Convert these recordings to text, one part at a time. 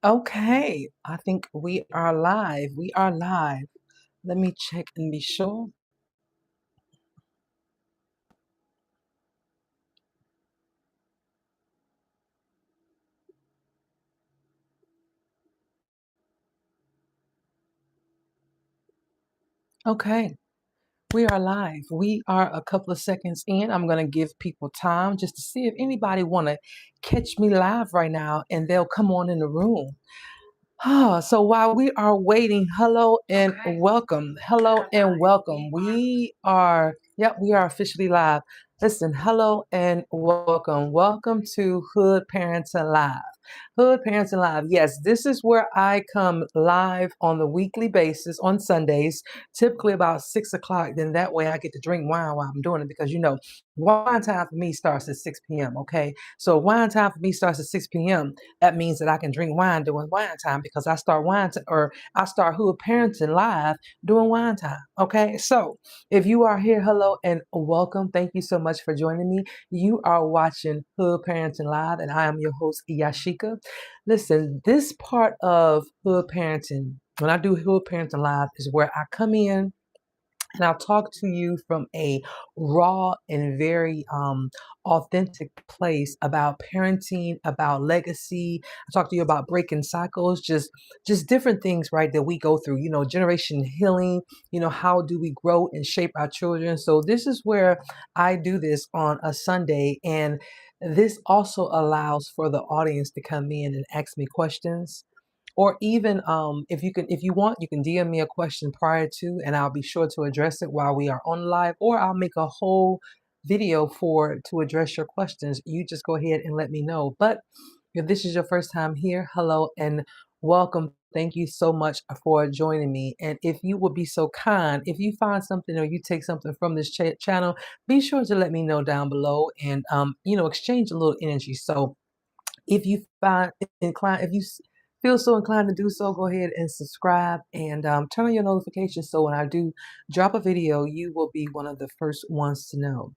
Okay, I think we are live. We are live. Let me check and be sure. Okay, we are live. We are a couple of seconds in. I'm going to give people time just to see if anybody want to catch me live right now and they'll come on in the room. So while we are waiting, hello and welcome. Hello and welcome. We are officially live. Listen, hello and welcome. Welcome to Hood Parenting Live. Hood Parenting Live. Yes, this is where I come live on the weekly basis on Sundays, typically about 6 o'clock. Then that way I get to drink wine while I'm doing it because wine time for me starts at 6 p.m. Okay. So wine time for me starts at 6 p.m. That means that I can drink wine during wine time because I start Hood Parenting Live during wine time. Okay, so if you are here, hello and welcome. Thank you so much for joining me. You are watching Hood Parenting Live, and I am your host Yashika. Listen, this part of Hood Parenting, when I do Hood Parenting Live, is where I come in and I'll talk to you from a raw and very authentic place about parenting, about legacy. I talk to you about breaking cycles, just different things, right, that we go through. Generation healing. How do we grow and shape our children? So this is where I do this on a Sunday, and this also allows for the audience to come in and ask me questions, or even if you want, you can DM me a question prior to, and I'll be sure to address it while we are on live, or I'll make a whole video to address your questions. You just go ahead and let me know. But if this is your first time here, hello and welcome. Thank you so much for joining me. And if you would be so kind, if you find something or you take something from this channel, be sure to let me know down below, and exchange a little energy. So if you find inclined, if you feel so inclined to do so, go ahead and subscribe, and turn on your notifications so when I do drop a video, you will be one of the first ones to know.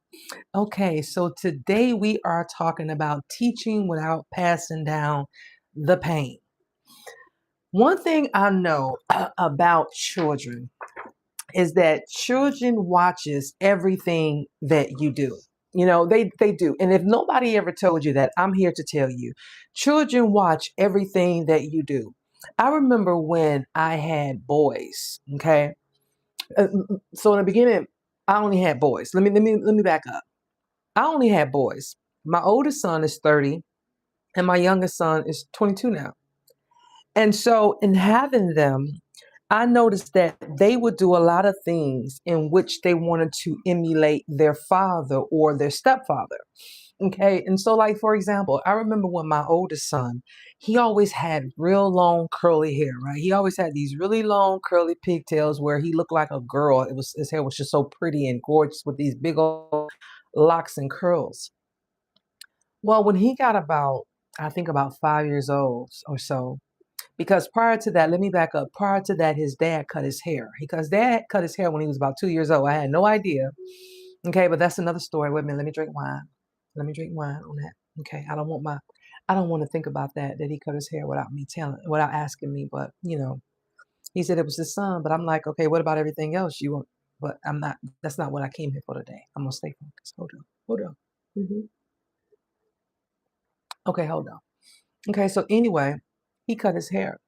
Okay, so today we are talking about teaching without passing down the pain. One thing I know about children is that children watches everything that you do. They do. And if nobody ever told you that, I'm here to tell you. Children watch everything that you do. I remember when I had boys, okay? So in the beginning, I only had boys. Let me back up. I only had boys. My oldest son is 30 and my youngest son is 22 now. And so in having them, I noticed that they would do a lot of things in which they wanted to emulate their father or their stepfather. Okay. And so, like, for example, I remember when my oldest son, he always had real long curly hair, right? He always had these really long curly pigtails where he looked like a girl. His hair was just so pretty and gorgeous with these big old locks and curls. Well, when he got I think about 5 years old or so, because prior to that, let me back up. Prior to that, his dad cut his hair. Because dad cut his hair when he was about 2 years old. I had no idea. Okay, but that's another story. Wait a minute, let me drink wine. Let me drink wine on that. Okay, I don't want to think about that he cut his hair without asking me. But he said it was his son. But I'm like, okay, what about everything else you want? But I'm not. That's not what I came here for today. I'm gonna stay focused. Hold on. Okay, hold on. Okay, so anyway, he cut his hair.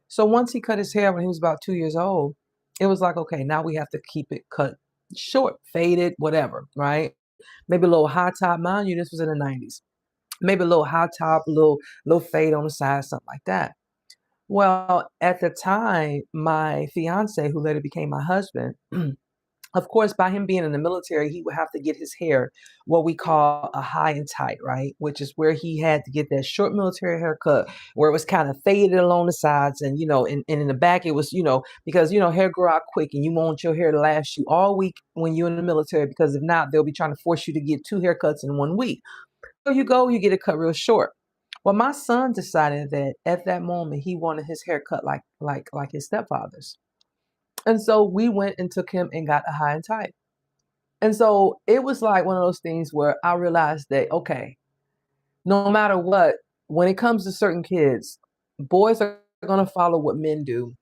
So once he cut his hair when he was about 2 years old, it was like, okay, now we have to keep it cut short, faded, whatever, right? Maybe a little high top. Mind you, this was in the 90s. Maybe a little high top, little fade on the side, something like that. Well, at the time, my fiance, who later became my husband, of course, by him being in the military, he would have to get his hair what we call a high and tight, right? Which is where he had to get that short military haircut where it was kind of faded along the sides, and in the back it was, because hair grow out quick and you want your hair to last you all week when you're in the military, because if not, they'll be trying to force you to get two haircuts in 1 week. So you get it cut real short. Well, my son decided that at that moment he wanted his hair cut like his stepfather's. And so we went and took him and got a high and tight. And so it was like one of those things where I realized that, okay, no matter what, when it comes to certain kids, boys are going to follow what men do,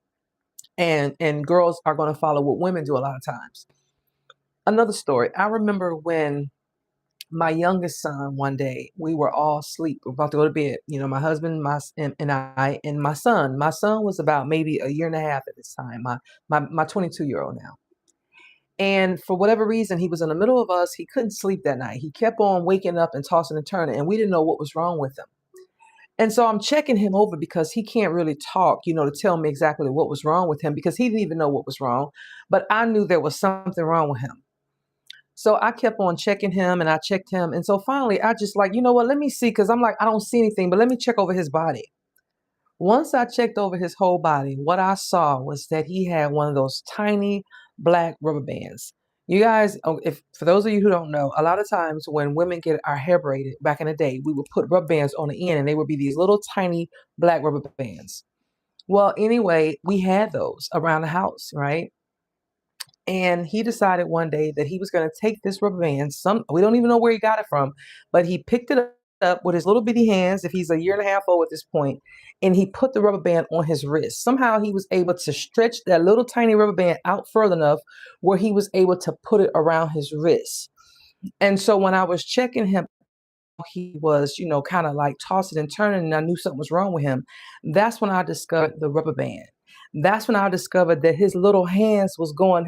and girls are going to follow what women do a lot of times. Another story. I remember when my youngest son, one day we were all asleep, about to go to bed. My husband, and I, and my son. My son was about maybe a year and a half at this time. My 22-year-old now. And for whatever reason, he was in the middle of us. He couldn't sleep that night. He kept on waking up and tossing and turning, and we didn't know what was wrong with him. And so I'm checking him over because he can't really talk, to tell me exactly what was wrong with him, because he didn't even know what was wrong. But I knew there was something wrong with him. So I kept on checking him, and I checked him. And so finally, I just like, you know what, let me see, because I'm like, I don't see anything, but let me check over his body. Once I checked over his whole body, what I saw was that he had one of those tiny black rubber bands. You guys, if for those of you who don't know, a lot of times when women get our hair braided back in the day, we would put rubber bands on the end, and they would be these little tiny black rubber bands. Well, anyway, we had those around the house, right? And he decided one day that he was going to take this rubber band. We don't even know where he got it from, but he picked it up with his little bitty hands, if he's a year and a half old at this point, and he put the rubber band on his wrist. Somehow he was able to stretch that little tiny rubber band out further enough where he was able to put it around his wrist. And so when I was checking him, he was, kind of like tossing and turning, and I knew something was wrong with him. That's when I discovered the rubber band. That's when I discovered that his little hand was going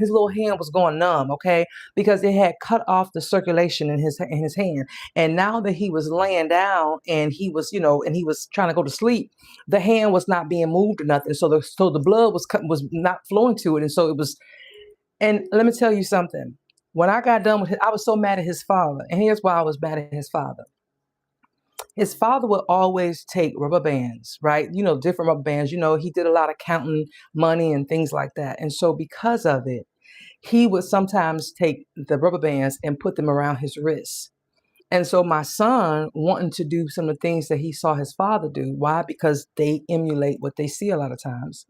numb, okay? Because it had cut off the circulation in his hand. And now that he was laying down and he was, and he was trying to go to sleep, the hand was not being moved or nothing. So the blood was not flowing to it. And so it was, and let me tell you something. When I got done with it, I was so mad at his father. And here's why I was mad at his father. His father would always take rubber bands, right? Different rubber bands. He did a lot of counting money and things like that. And so because of it, he would sometimes take the rubber bands and put them around his wrists. And so my son, wanting to do some of the things that he saw his father do, why? Because they emulate what they see a lot of times.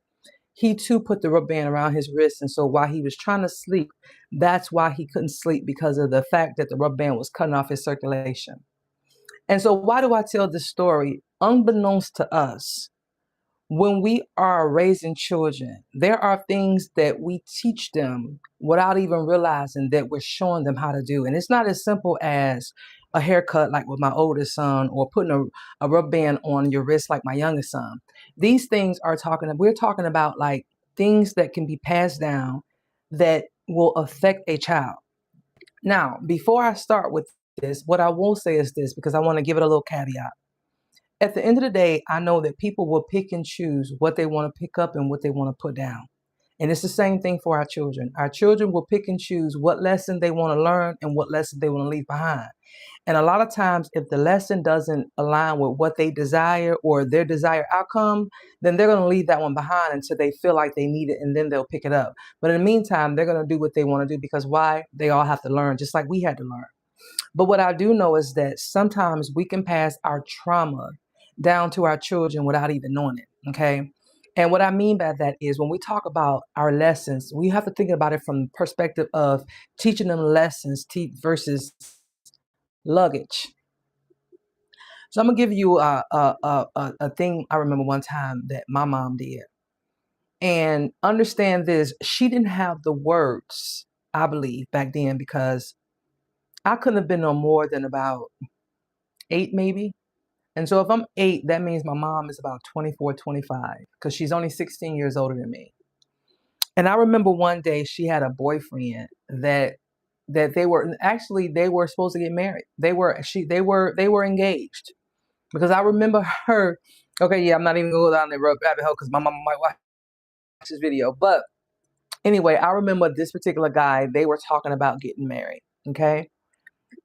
He too put the rubber band around his wrist. And so while he was trying to sleep, that's why he couldn't sleep, because of the fact that the rubber band was cutting off his circulation. And so, why do I tell this story? Unbeknownst to us, when we are raising children, there are things that we teach them without even realizing that we're showing them how to do. And it's not as simple as a haircut, like with my oldest son, or putting a rubber band on your wrist, like my youngest son. These things we're talking about like things that can be passed down that will affect a child. Now, before I start with this, what I will say is this, because I want to give it a little caveat. At the end of the day, I know that people will pick and choose what they want to pick up and what they want to put down. And it's the same thing for our children. Our children will pick and choose what lesson they want to learn and what lesson they want to leave behind. And a lot of times, if the lesson doesn't align with what they desire or their desired outcome, then they're going to leave that one behind until they feel like they need it, and then they'll pick it up. But in the meantime, they're going to do what they want to do, because why? They all have to learn, just like we had to learn. But what I do know is that sometimes we can pass our trauma down to our children without even knowing it. Okay. And what I mean by that is, when we talk about our lessons, we have to think about it from the perspective of teaching them lessons versus luggage. So I'm gonna give you a thing I remember one time that my mom did. And understand this, she didn't have the words, I believe, back then, because I couldn't have been no more than about 8 maybe. And so if I'm 8, that means my mom is about 24, 25, because she's only 16 years older than me. And I remember one day she had a boyfriend that they were supposed to get married. They were engaged, because I remember her. Okay, yeah, I'm not even gonna go down the rabbit hole because my mama might watch this video. But anyway, I remember this particular guy. They were talking about getting married. Okay.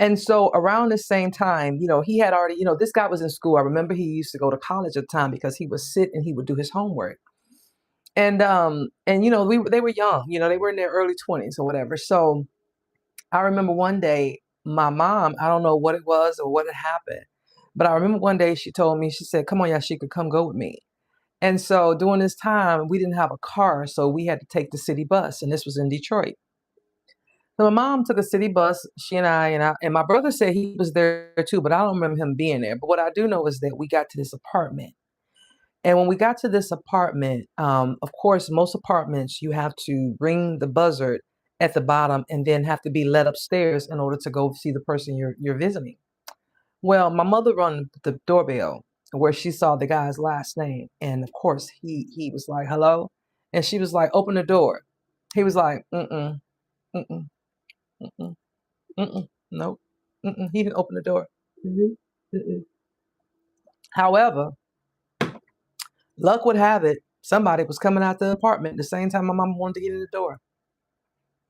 And so around the same time, he had already, this guy was in school. I remember he used to go to college at the time, because he would sit and he would do his homework. And they were young, they were in their early 20s or whatever. So I remember one day my mom, I don't know what it was or what had happened, but I remember one day she told me, she said, "Come on, yeah, she could come go with me." And so during this time, we didn't have a car, so we had to take the city bus, and this was in Detroit. So my mom took a city bus, she and my brother said he was there too, but I don't remember him being there. But what I do know is that we got to this apartment. And when we got to this apartment, of course, most apartments you have to ring the buzzard at the bottom and then have to be led upstairs in order to go see the person you're visiting. Well, my mother rung the doorbell where she saw the guy's last name, and of course he was like, "Hello," and she was like, "Open the door." He was like, "Mm-mm, mm-mm, mm-mm, mm-mm, nope, mm-mm." He didn't open the door. Mhm, mm-mm. However, luck would have it, somebody was coming out the apartment the same time my mama wanted to get in the door.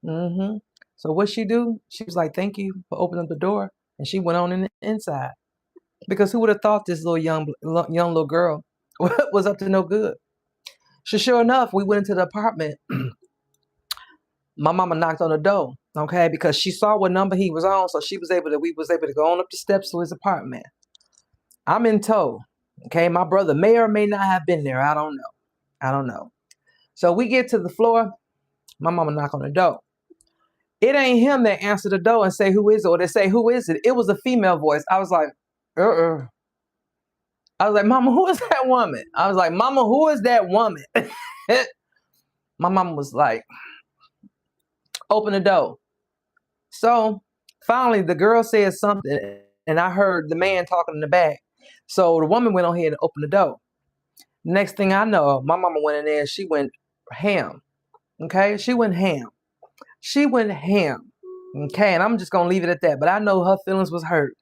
Hmm. So what she do? She was like, "Thank you for opening up the door," and she went on in the inside. Because who would have thought this young little girl was up to no good? So sure enough, we went into the apartment. My mama knocked on the door, okay, because she saw what number he was on, so we was able to go on up the steps to his apartment. I'm in tow, okay. My brother may or may not have been there. I don't know. I don't know. So we get to the floor. My mama knock on the door. It ain't him that answered the door and say who is it, or they say who is it. It was a female voice. I was like, uh. I was like, "Mama, who is that woman?" I was like, "Mama, who is that woman?" My mama was like, "Open the door." So finally, the girl said something, and I heard the man talking in the back. So the woman went on ahead and opened the door. Next thing I know, my mama went in there and she went ham. Okay, she went ham. She went ham. Okay, and I'm just gonna leave it at that. But I know her feelings was hurt.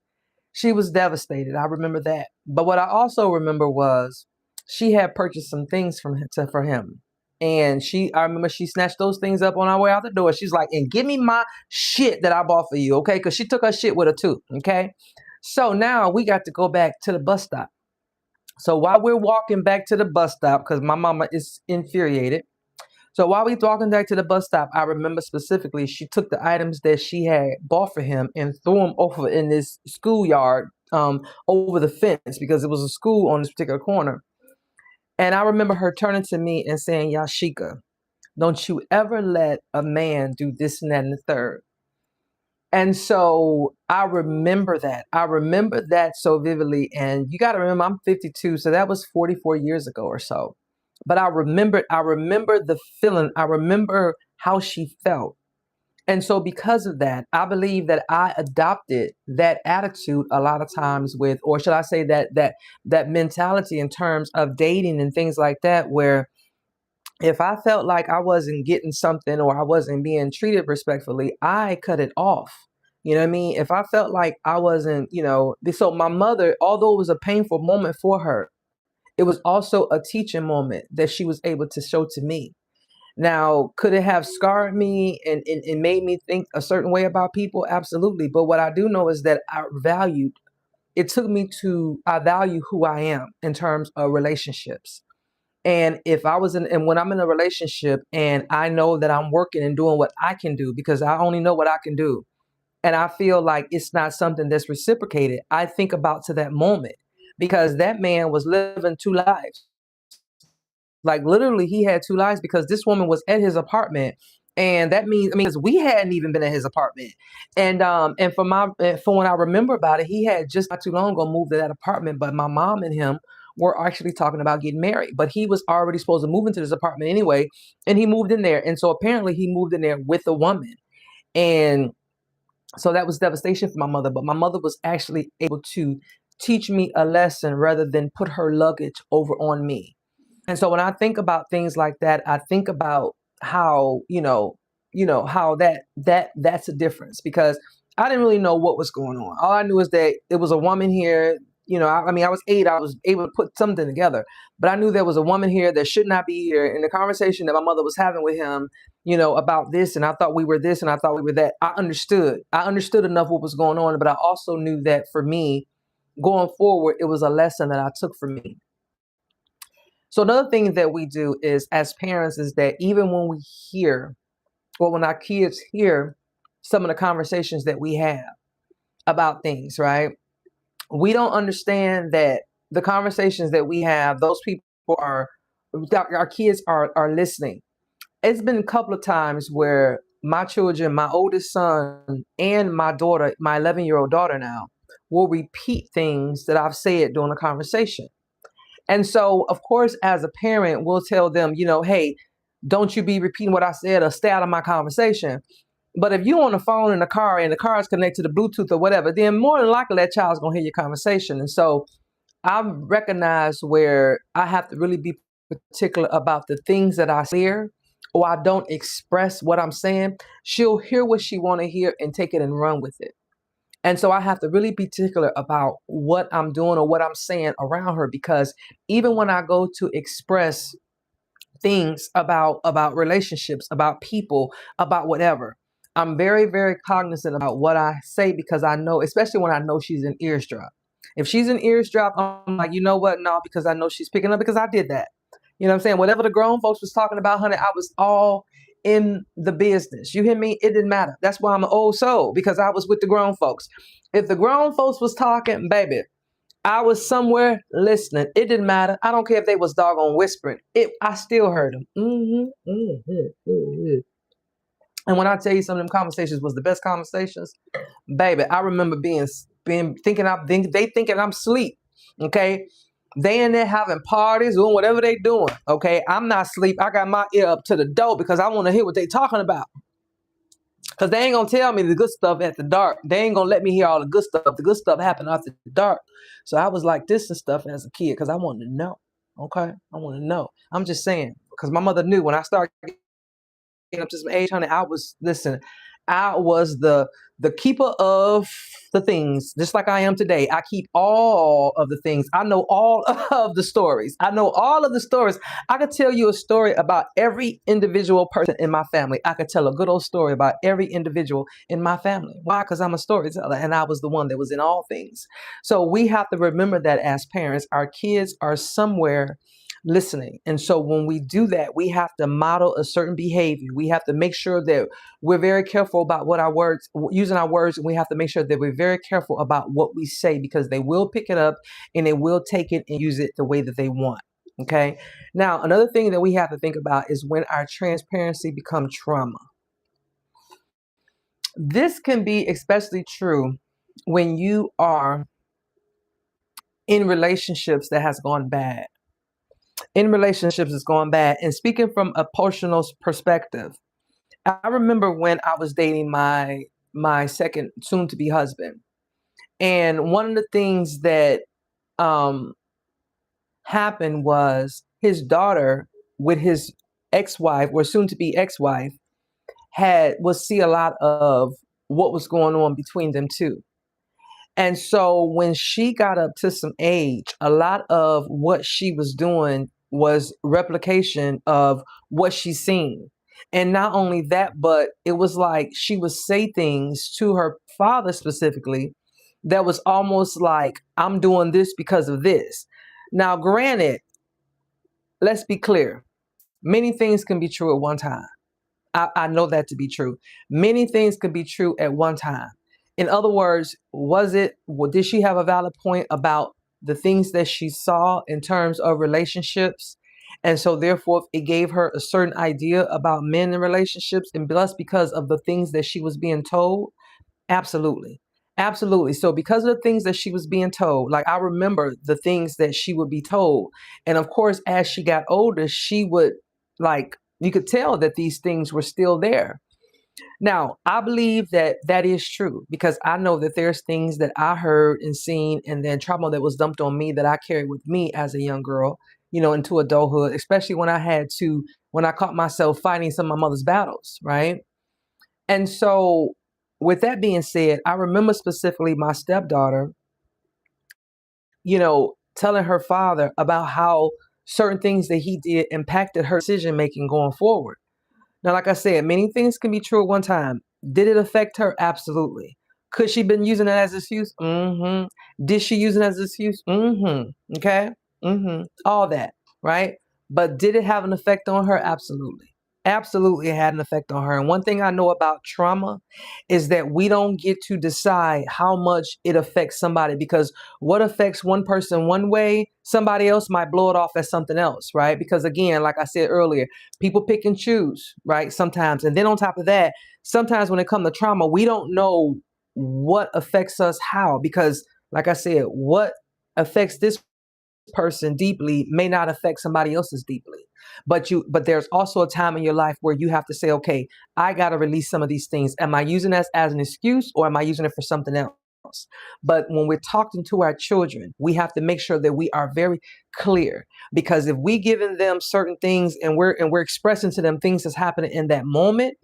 She was devastated. I remember that. But what I also remember was she had purchased some things for him. And I remember she snatched those things up on our way out the door. She's like, "And give me my shit that I bought for you, okay?" Because she took her shit with her too, okay? So now we got to go back to the bus stop. So while we're walking back to the bus stop, because my mama is infuriated. So while we walking back to the bus stop, I remember specifically she took the items that she had bought for him and threw them over in this schoolyard, over the fence because it was a school on this particular corner. And I remember her turning to me and saying, "Yashika, don't you ever let a man do this and that and the third." And so I remember that. I remember that so vividly. And you got to remember, I'm 52, so that was 44 years ago or so. But I remember the feeling. I remember how she felt. And so because of that, I believe that I adopted that attitude a lot of times with, or should I say that mentality in terms of dating and things like that, where if I felt like I wasn't getting something or I wasn't being treated respectfully, I cut it off. You know what I mean? If I felt like I wasn't, so my mother, although it was a painful moment for her, it was also a teaching moment that she was able to show to me. Now, could it have scarred me and made me think a certain way about people? Absolutely. But what I do know is that I value who I am in terms of relationships. And and when I'm in a relationship and I know that I'm working and doing what I can do because I only know what I can do, and I feel like it's not something that's reciprocated, I think about to that moment because that man was living two lives. Like literally, he had two lives because this woman was at his apartment, and that means, I mean, 'cause we hadn't even been at his apartment, and for when I remember about it, he had just not too long ago moved to that apartment, but my mom and him were actually talking about getting married, but he was already supposed to move into this apartment anyway, and he moved in there, and so apparently he moved in there with a woman, and so that was devastation for my mother, but my mother was actually able to teach me a lesson rather than put her luggage over on me. And so when I think about things like that, I think about how, how that's a difference because I didn't really know what was going on. All I knew is that it was a woman here. I mean, I was 8, I was able to put something together, but I knew there was a woman here that should not be here. And the conversation that my mother was having with him, about this, and I thought we were this, and I thought we were that. I understood. I understood enough what was going on, but I also knew that for me, going forward, it was a lesson that I took for me. So another thing that we do is as parents is that even when we hear, or when our kids hear some of the conversations that we have about things, right? We don't understand that the conversations that we have, those people our kids are listening. It's been a couple of times where my children, my oldest son and my daughter, my 11-year-old daughter now, will repeat things that I've said during a conversation. And so, of course, as a parent, we'll tell them, hey, don't you be repeating what I said or stay out of my conversation. But if you on the phone in the car and the car is connected to Bluetooth or whatever, then more than likely that child's gonna hear your conversation. And so I recognize where I have to really be particular about the things that I hear, or I don't express what I'm saying. She'll hear what she want to hear and take it and run with it. And so I have to really be particular about what I'm doing or what I'm saying around her, because even when I go to express things about relationships, about people, about whatever, I'm very, very cognizant about what I say, because I know, especially when I know she's in eavesdrop. If she's in eavesdrop, I'm like, you know what? No, because I know she's picking up, because I did that. You know what I'm saying? Whatever the grown folks was talking about, honey, I was all in the business. You hear me? It didn't matter. That's why I'm an old soul, because I was with the grown folks. If the grown folks was talking, baby, I was somewhere listening. It didn't matter. I don't care if they was doggone whispering. I still heard them. And when I tell you, some of them conversations was the best conversations, baby. I remember being thinking they thinking I'm asleep. Okay, they in there having parties, doing whatever they doing. Okay, I'm not asleep. I got my ear up to the door because I want to hear what they talking about. Because they ain't gonna tell me the good stuff at the dark. They ain't gonna let me hear all the good stuff. The good stuff happened after the dark. So I was like this and stuff as a kid because I wanted to know. Okay, I want to know. I'm just saying, because my mother knew when I started getting up to some age, honey, I was, listen, I was the keeper of the things, just like I am today. I keep all of the things. I know all of the stories. I know all of the stories. I could tell you a story about every individual person in my family. I could tell a good old story about every individual in my family. Why? Because I'm a storyteller, and I was the one that was in all things. So we have to remember that as parents, our kids are somewhere listening. And so when we do that, we have to model a certain behavior. We have to make sure that we're very careful about what our words, using our words, and we have to make sure that we're very careful about what we say, because they will pick it up and they will take it and use it the way that they want. Okay. Now, another thing that we have to think about is when our transparency becomes trauma. This can be especially true when you are in relationships that has gone bad. In relationships is going bad. And speaking from a personal perspective, I remember when I was dating my second soon to be husband. And one of the things that um happened was his daughter with his ex-wife, or soon to be ex-wife, had was see a lot of what was going on between them two. And so when she got up to some age, a lot of what she was doing was replication of what she seen. And not only that, but it was like she would say things to her father specifically that was almost like, I'm doing this because of this. Now, granted, let's be clear, many things can be true at one time. I know that to be true. Many things could be true at one time. In other words, did she have a valid point about the things that she saw in terms of relationships? And so therefore it gave her a certain idea about men and relationships, and plus because of the things that she was being told. Absolutely. Absolutely. So because of the things that she was being told, like I remember the things that she would be told. And of course, as she got older, she would, like, you could tell that these things were still there. Now, I believe that that is true, because I know that there's things that I heard and seen, and then trauma that was dumped on me that I carried with me as a young girl, into adulthood, especially when I caught myself fighting some of my mother's battles, right? And so, with that being said, I remember specifically my stepdaughter, telling her father about how certain things that he did impacted her decision making going forward. Now, like I said, many things can be true at one time. Did it affect her? Absolutely. Could she been using it as an excuse? Mm-hmm. Did she use it as an excuse? Mm-hmm. Okay. Mm-hmm. All that, right? But did it have an effect on her? Absolutely. Absolutely, it had an effect on her. And one thing I know about trauma is that we don't get to decide how much it affects somebody, because what affects one person one way, somebody else might blow it off as something else, right? Because again, like I said earlier, people pick and choose, right? Sometimes. And then on top of that, sometimes when it comes to trauma, we don't know what affects us how, because like I said, what affects this person deeply may not affect somebody else's deeply. But there's also a time in your life where you have to say, okay, I got to release some of these things. Am I using this as an excuse, or am I using it for something else? But when we're talking to our children, we have to make sure that we are very clear, because if we giving them certain things and we're expressing to them things that's happening in that moment,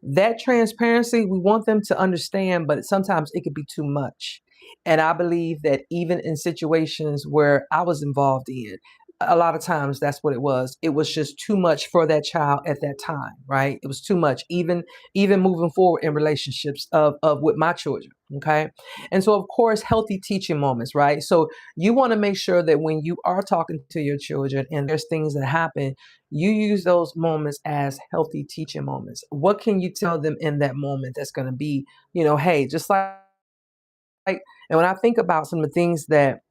that transparency, we want them to understand, but sometimes it could be too much. And I believe that even in situations where I was involved in, a lot of times that's what it was. It was just too much for that child at that time, right? It was too much, even moving forward in relationships of with my children. Okay. And so of course, healthy teaching moments, right? So you want to make sure that when you are talking to your children and there's things that happen, you use those moments as healthy teaching moments. What can you tell them in that moment that's going to be, hey, just like, and when I think about some of the things that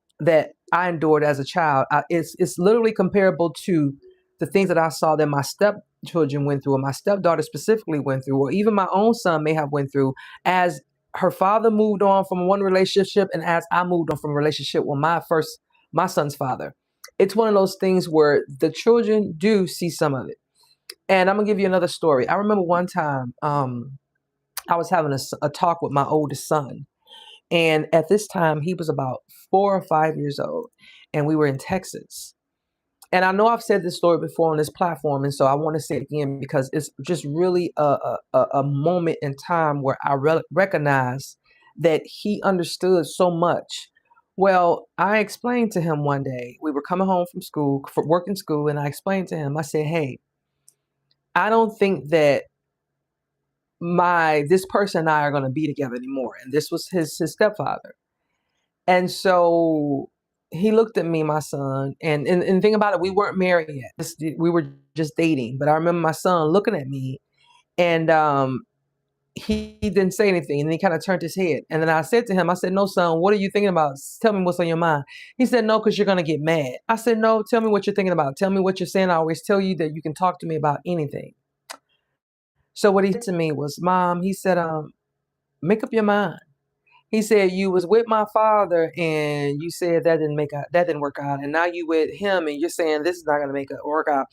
I endured as a child, it's literally comparable to the things that I saw that my stepchildren went through, or my stepdaughter specifically went through, or even my own son may have went through, as her father moved on from one relationship, and as I moved on from a relationship with my son's father. It's one of those things where the children do see some of it. And I'm gonna give you another story. I remember one time, I was having a talk with my oldest son, and at this time, he was about 4 or 5 years old, and we were in Texas. And I know I've said this story before on this platform, and so I want to say it again because it's just really a moment in time where I recognize that he understood so much. Well, I explained to him one day, we were coming home from school, for working school, and I explained to him, I said, hey, I don't think that my this person and I are going to be together anymore. And this was his stepfather. And so he looked at me, my son, and think about it, we weren't married yet. We were just dating. But I remember my son looking at me, and he didn't say anything, and he kind of turned his head. And then I said to him, I said, no, son, what are you thinking about? Tell me what's on your mind. He said, no, because you're gonna get mad. I said, no, tell me what you're thinking about. Tell me what you're saying. I always tell you that you can talk to me about anything. So what he said to me was, Mom, he said, make up your mind. He said you was with my father and you said that didn't work out, and now you with him and you're saying this is not gonna work out.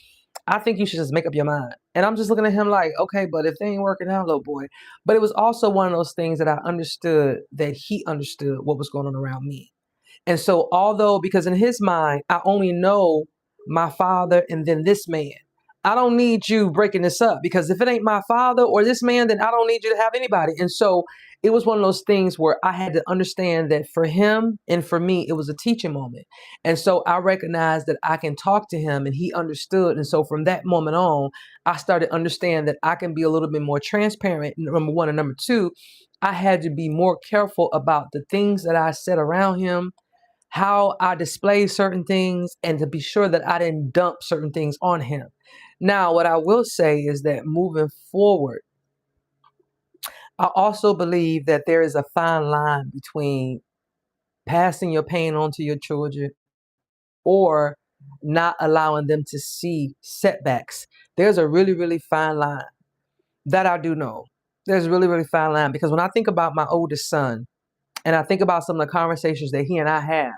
I think you should just make up your mind. And I'm just looking at him like, okay, but if they ain't working out, little boy. But it was also one of those things that I understood that he understood what was going on around me. And so, although, because in his mind, I only know my father and then this man, I don't need you breaking this up, because if it ain't my father or this man, then I don't need you to have anybody. And so, it was one of those things where I had to understand that for him and for me, it was a teaching moment. And so, I recognized that I can talk to him and he understood. And so, from that moment on, I started to understand that I can be a little bit more transparent, number one. And number two, I had to be more careful about the things that I said around him, how I display certain things, and to be sure that I didn't dump certain things on him. Now, what I will say is that moving forward, I also believe that there is a fine line between passing your pain on to your children or not allowing them to see setbacks. There's a really, really fine line that I do know. There's a really, really fine line, because when I think about my oldest son and I think about some of the conversations that he and I have,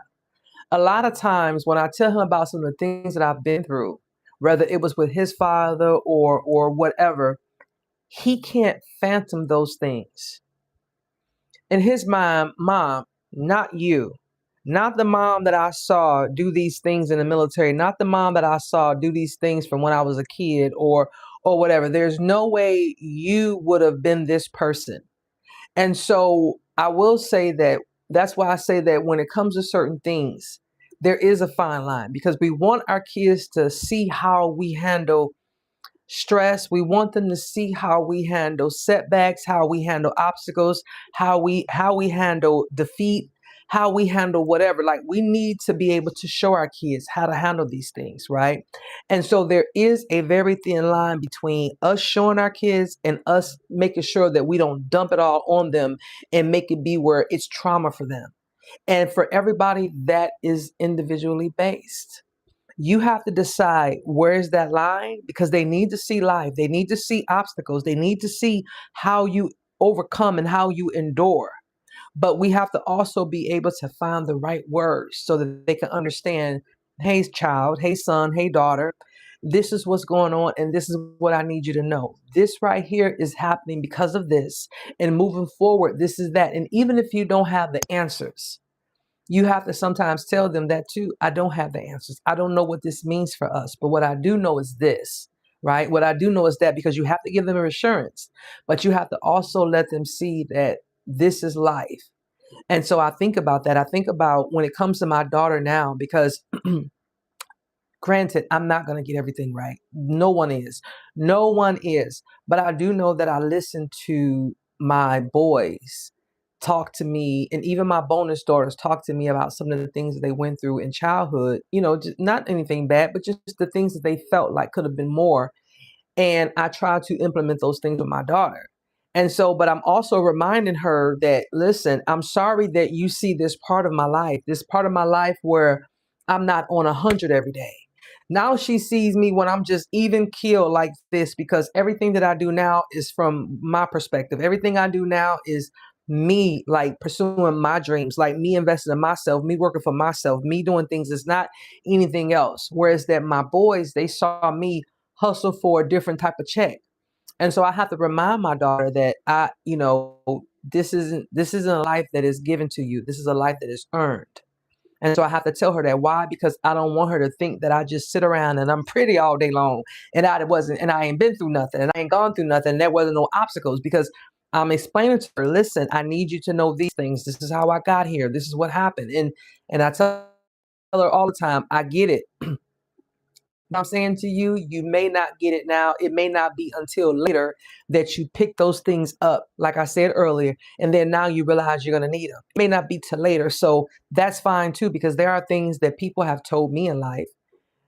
a lot of times when I tell him about some of the things that I've been through, whether it was with his father or whatever, he can't phantom those things. In his mind, Mom, not you. Not the mom that I saw do these things in the military, not the mom that I saw do these things from when I was a kid or whatever. There's no way you would have been this person. And so I will say that that's why I say that when it comes to certain things, there is a fine line, because we want our kids to see how we handle stress. We want them to see how we handle setbacks, how we handle obstacles, how we handle defeat, how we handle whatever. Like, we need to be able to show our kids how to handle these things, right? And so there is a very thin line between us showing our kids and us making sure that we don't dump it all on them and make it be where it's trauma for them. And for everybody, that is individually based. You have to decide where's that line, because they need to see life. They need to see obstacles. They need to see how you overcome and how you endure. But we have to also be able to find the right words so that they can understand hey child, hey son, hey daughter, this is what's going on, and this is what I need you to know. This right here is happening because of this, and moving forward, this is that. And even if you don't have the answers, you have to sometimes tell them that too. I don't have the answers. I don't know what this means for us, but what I do know is this, right? What I do know is that, because you have to give them assurance, but you have to also let them see that this is life. And so I think about that. I think about when it comes to my daughter now, because granted, I'm not going to get everything right. No one is. No one is. But I do know that I listen to my boys talk to me, and even my bonus daughters talk to me about some of the things that they went through in childhood. Just not anything bad, but just the things that they felt like could have been more. And I try to implement those things with my daughter. And so, but I'm also reminding her that, listen, I'm sorry that you see this part of my life, this part of my life where I'm not on 100 every day. Now she sees me when I'm just even keel like this, because everything that I do now is from my perspective. Everything I do now is me, like pursuing my dreams, like me investing in myself, me working for myself, me doing things. It's not anything else. Whereas that my boys, they saw me hustle for a different type of check. And so I have to remind my daughter that this isn't a life that is given to you. This is a life that is earned. And so I have to tell her that. Why? Because I don't want her to think that I just sit around and I'm pretty all day long, and I ain't been through nothing, and I ain't gone through nothing. And there wasn't no obstacles, because I'm explaining to her, listen, I need you to know these things. This is how I got here. This is what happened. And I tell her all the time, I get it. I'm saying to you, you may not get it now. It may not be until later that you pick those things up, like I said earlier, and then now you realize you're going to need them. It may not be till later. So that's fine too, because there are things that people have told me in life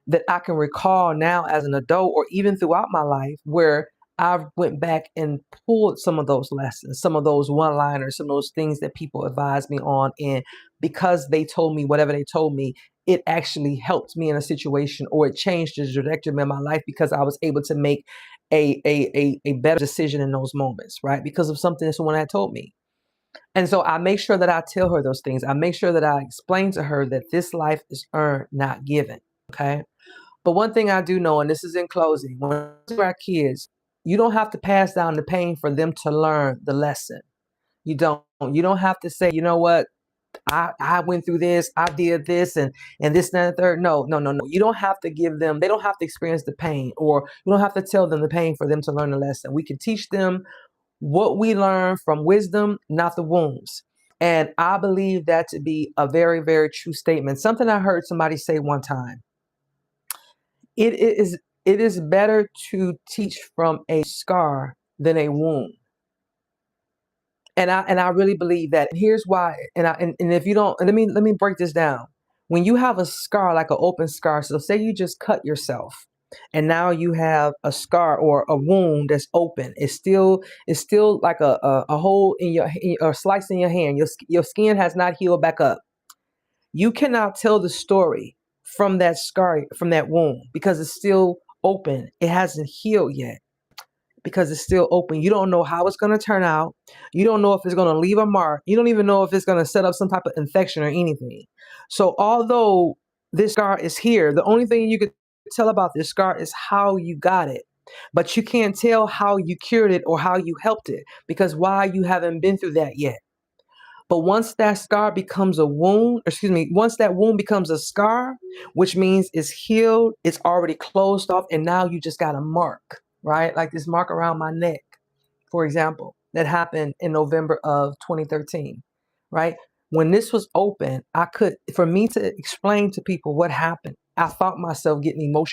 that I can recall now as an adult, or even throughout my life, where I went back and pulled some of those lessons, some of those one-liners, some of those things that people advised me on. And because they told me whatever they told me, it actually helped me in a situation, or it changed the trajectory of my life, because I was able to make a better decision in those moments, right? Because of something that someone had told me. And so I make sure that I tell her those things. I make sure that I explain to her that this life is earned, not given. Okay. But one thing I do know, and this is in closing, when it comes to our kids, you don't have to pass down the pain for them to learn the lesson. You don't. You don't have to say, you know what, I went through this, I did this, and this, and that, third. No, no, no, no. You don't have to give them, they don't have to experience the pain, or you don't have to tell them the pain for them to learn the lesson. We can teach them what we learn from wisdom, not the wounds. And I believe that to be a very, very true statement. Something I heard somebody say one time. It is better to teach from a scar than a wound. And I really believe that. And here's why. And if you don't, let me break this down. When you have a scar, like an open scar, so say you just cut yourself, and now you have a scar or a wound that's open. It's still like a hole in or slice in your hand. Your skin has not healed back up. You cannot tell the story from that scar, from that wound, because it's still open. It hasn't healed yet, because it's still open. You don't know how it's going to turn out. You don't know if it's going to leave a mark. You don't even know if it's going to set up some type of infection or anything. So although this scar is here, the only thing you could tell about this scar is how you got it. But you can't tell how you cured it or how you helped it, because why? You haven't been through that yet. But once that scar becomes a wound, excuse me, once that wound becomes a scar, which means it's healed, it's already closed off, and now you just got a mark, right? Like this mark around my neck, for example, that happened in November of 2013, right? When this was open, for me to explain to people what happened, I felt myself getting emotional.